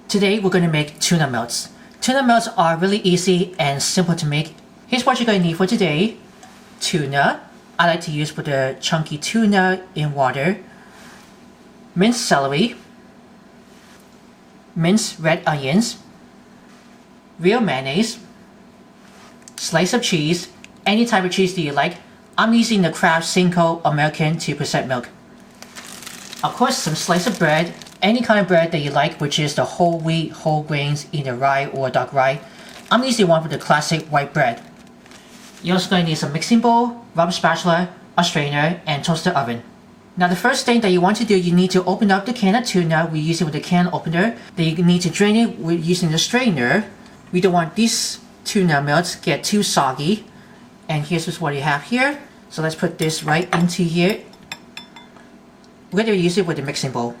Today we're going to make tuna melts. Tuna melts are really easy and simple to make. Here's what you're going to need for today. Tuna. I like to use for the chunky tuna in water. Minced celery. Minced red onions. Real mayonnaise. Slice of cheese. Any type of cheese that you like. I'm using the Kraft Cinco American 2% milk. Of course, some slice of bread. Any kind of bread that you like, which is the whole wheat, whole grains, either rye or dark rye. I'm using one for the classic white bread. You're also going to need some mixing bowl, rubber spatula, a strainer, and toaster oven. Now the first thing that you want to do, you need to open up the can of tuna. We're using with the can opener. Then you need to drain it with using the strainer. We don't want these tuna melts get too soggy. And here's just what you have here. So let's put this right into here. We're going to use it with the mixing bowl.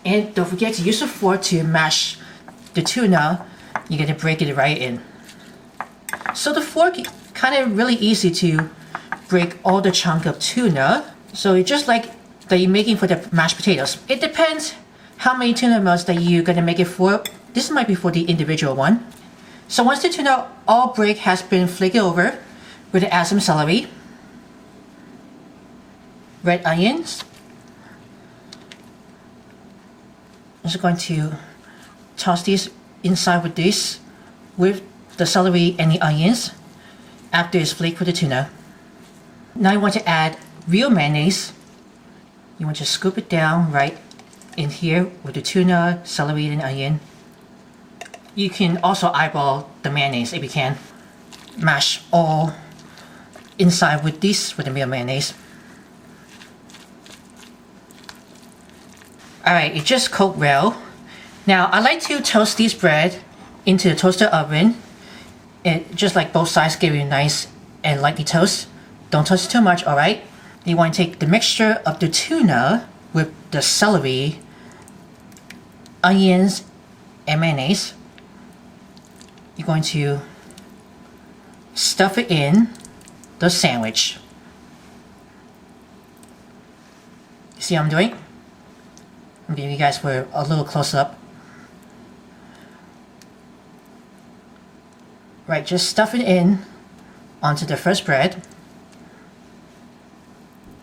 And don't forget to use a fork to mash the tuna. You're going to break it right in. So the fork kind of really easy to break all the chunk of tuna. So it's just like that you're making for the mashed potatoes. It depends how many tuna melts that you're going to make it for. This might be for the individual one. So once the tuna all break has been flaked over, we're going to add some celery, red onions. I'm just going to toss these inside with this, with the celery and the onions after it's flaked with the tuna. Now you want to add real mayonnaise. You want to scoop it down right in here with the tuna, celery, and onion. You can also eyeball the mayonnaise if you can. Mash all inside with this, with the real mayonnaise. Alright, it just cooked well. Now I like to toast this bread into the toaster oven. And just like both sides, give you a nice and lightly toast. Don't toast it too much, alright? You want to take the mixture of the tuna with the celery, onions, and mayonnaise. You're going to stuff it in the sandwich. You see what I'm doing? I'm giving you guys for a little close up. Right, just stuff it in onto the first bread.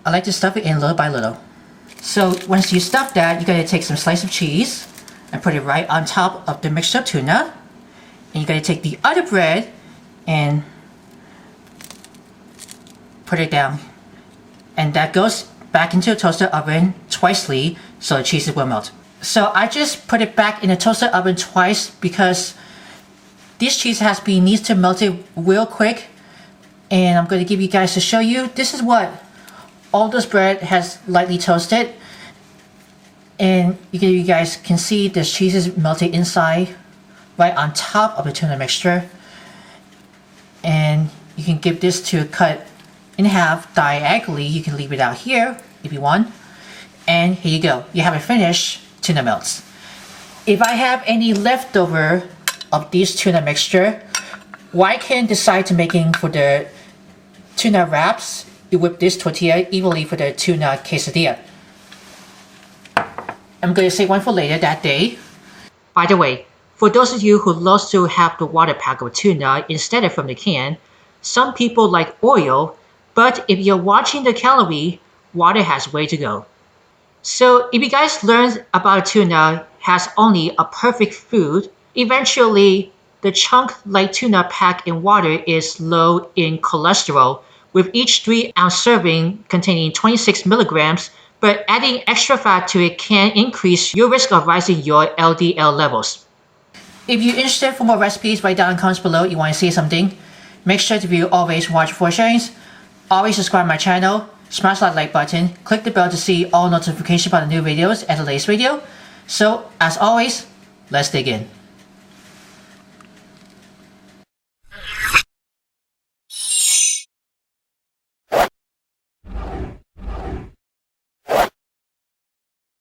I like to stuff it in little by little. So once you stuff that, you gotta take some slice of cheese and put it right on top of the mixture of tuna. And you gotta take the other bread and put it down. And that goes back into the toaster oven twicely so the cheese will melt. So I just put it back in the toaster oven twice because this cheese needs to melt it real quick. And I'm going to give you guys to show you. This is what all this bread has lightly toasted. And you guys can see this cheese is melted inside right on top of the tuna mixture. And you can give this to a cut in half diagonally. You can leave it out here if you want. And here you go. You have a finished tuna melts. If I have any leftover of this tuna mixture, what I can decide to making for the tuna wraps, you whip this tortilla evenly for the tuna quesadilla. I'm going to save one for later that day. By the way, for those of you who love to have the water pack of tuna instead of from the can, some people like oil, but if you're watching the calorie, water has way to go. So if you guys learn about tuna has only a perfect food, eventually the chunk like tuna packed in water is low in cholesterol, with each 3-ounce serving containing 26 milligrams, but adding extra fat to it can increase your risk of rising your LDL levels. If you're interested for more recipes, write down in the comments below you want to see something. Make sure to view always watch for sharings. Always subscribe to my channel. Smash that like button, click the bell to see all notifications about the new videos and the latest video. So, as always, let's dig in.